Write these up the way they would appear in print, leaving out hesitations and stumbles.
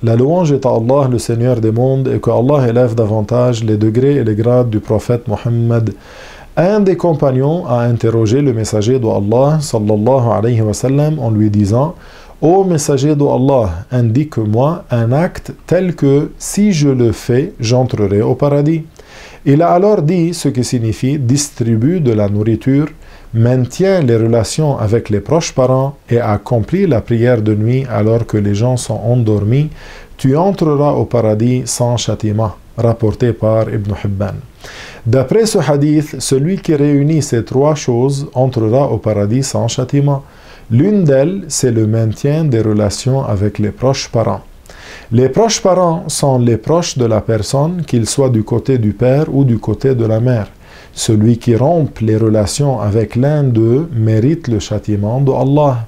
La louange est à Allah, le Seigneur des mondes, et que Allah élève davantage les degrés et les grades du prophète Mohammed. Un des compagnons a interrogé le messager d'Allah, sallallahu alayhi wa sallam, en lui disant: Ô messager d'Allah, indique-moi un acte tel que, si je le fais, j'entrerai au paradis. Il a alors dit ce qui signifie: distribue de la nourriture, maintient les relations avec les proches parents et accomplit la prière de nuit alors que les gens sont endormis, tu entreras au paradis sans châtiment. Rapporté par Ibn Hibban. D'après ce hadith, celui qui réunit ces trois choses entrera au paradis sans châtiment. L'une d'elles, c'est le maintien des relations avec les proches parents. Les proches parents sont les proches de la personne, qu'ils soient du côté du père ou du côté de la mère. Celui qui rompt les relations avec l'un d'eux mérite le châtiment d'Allah.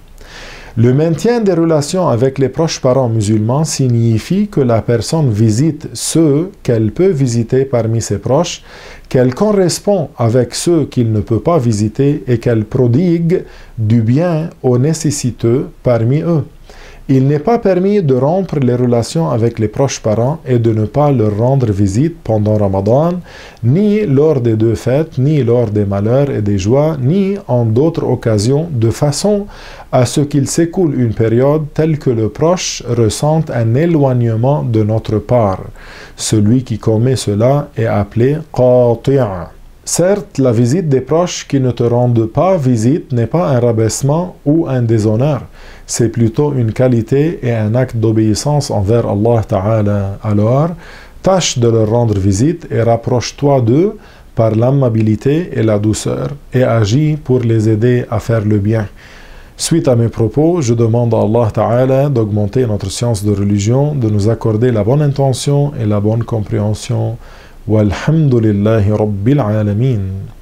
Le maintien des relations avec les proches parents musulmans signifie que la personne visite ceux qu'elle peut visiter parmi ses proches, qu'elle correspond avec ceux qu'il ne peut pas visiter et qu'elle prodigue du bien aux nécessiteux parmi eux. Il n'est pas permis de rompre les relations avec les proches parents et de ne pas leur rendre visite pendant Ramadan, ni lors des deux fêtes, ni lors des malheurs et des joies, ni en d'autres occasions, de façon à ce qu'il s'écoule une période telle que le proche ressente un éloignement de notre part. Celui qui commet cela est appelé qati'a. Certes, la visite des proches qui ne te rendent pas visite n'est pas un rabaissement ou un déshonneur. C'est plutôt une qualité et un acte d'obéissance envers Allah Ta'ala. Alors, tâche de leur rendre visite et rapproche-toi d'eux par l'amabilité et la douceur et agis pour les aider à faire le bien. Suite à mes propos, je demande à Allah Ta'ala d'augmenter notre science de religion, de nous accorder la bonne intention et la bonne compréhension. Walhamdulillahi Rabbil Alamin.